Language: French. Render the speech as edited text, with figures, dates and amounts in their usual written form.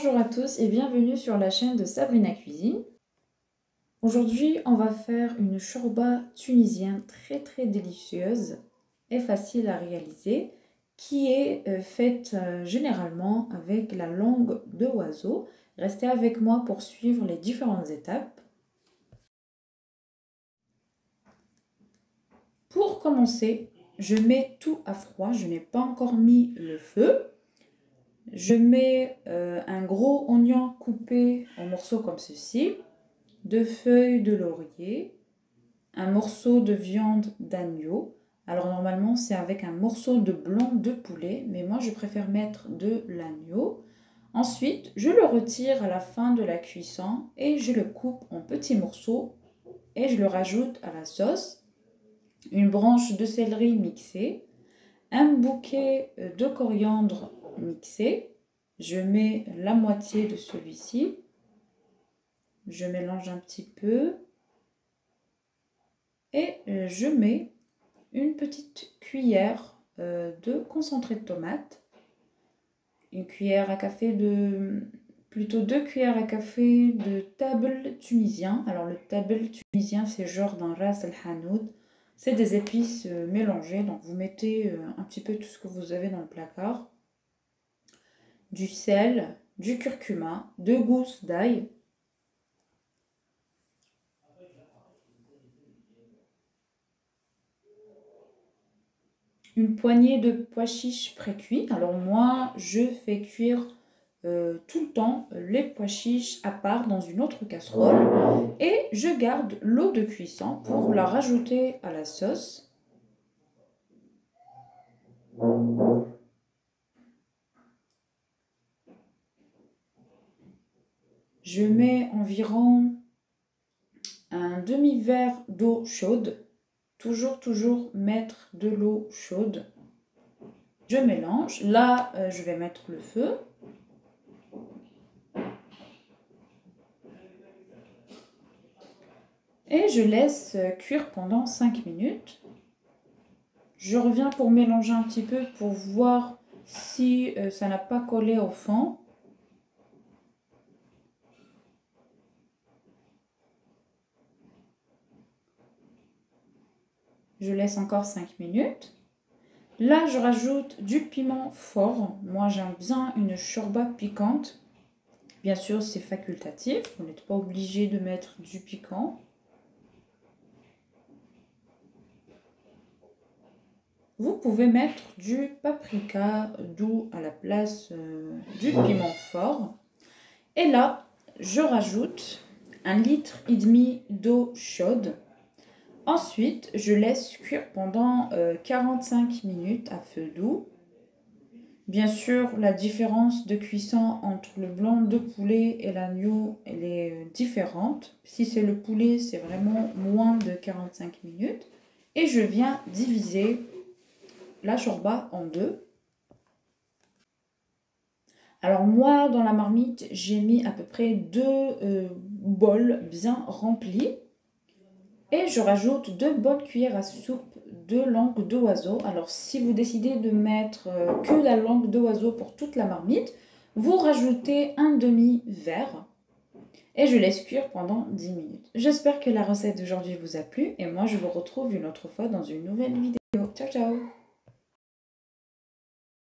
Bonjour à tous et bienvenue sur la chaîne de Sabrina Cuisine. Aujourd'hui, on va faire une chorba tunisienne très délicieuse et facile à réaliser qui est faite généralement avec la langue de oiseau. Restez avec moi pour suivre les différentes étapes. Pour commencer, je mets tout à froid, je n'ai pas encore mis le feu. Je mets un gros oignon coupé en morceaux comme ceci, 2 feuilles de laurier, un morceau de viande d'agneau. Alors normalement c'est avec un morceau de blanc de poulet, mais moi je préfère mettre de l'agneau. Ensuite, je le retire à la fin de la cuisson et je le coupe en petits morceaux et je le rajoute à la sauce. Une branche de céleri mixée, un bouquet de coriandre mixé. Je mets la moitié de celui-ci. Je mélange un petit peu. Et je mets une petite cuillère de concentré de tomate. Une cuillère à café de... Plutôt 2 cuillères à café de tabl tunisien. Alors le tabl tunisien, c'est genre d'un ras al hanout. C'est des épices mélangées. Donc vous mettez un petit peu tout ce que vous avez dans le placard. Du sel, du curcuma, 2 gousses d'ail. Une poignée de pois chiches pré-cuits. Alors moi, je fais cuire tout le temps les pois chiches à part dans une autre casserole. Et je garde l'eau de cuisson pour la rajouter à la sauce. Je mets environ un demi-verre d'eau chaude. Toujours mettre de l'eau chaude. Je mélange. Là, je vais mettre le feu. Et je laisse cuire pendant 5 minutes. Je reviens pour mélanger un petit peu pour voir si ça n'a pas collé au fond. Je laisse encore 5 minutes. Là, je rajoute du piment fort. Moi, j'aime bien une chorba piquante. Bien sûr, c'est facultatif. Vous n'êtes pas obligé de mettre du piquant. Vous pouvez mettre du paprika doux à la place du piment fort. Et là, je rajoute 1,5 litre d'eau chaude. Ensuite, je laisse cuire pendant 45 minutes à feu doux. Bien sûr, la différence de cuisson entre le blanc de poulet et l'agneau, elle est différente. Si c'est le poulet, c'est vraiment moins de 45 minutes. Et je viens diviser la chorba en deux. Alors moi, dans la marmite, j'ai mis à peu près 2 bols bien remplis. Et je rajoute 2 bonnes cuillères à soupe de langue d'oiseau. Alors si vous décidez de mettre que la langue d'oiseau pour toute la marmite, vous rajoutez un demi-verre. Et je laisse cuire pendant 10 minutes. J'espère que la recette d'aujourd'hui vous a plu. Et moi, je vous retrouve une autre fois dans une nouvelle vidéo. Ciao, ciao!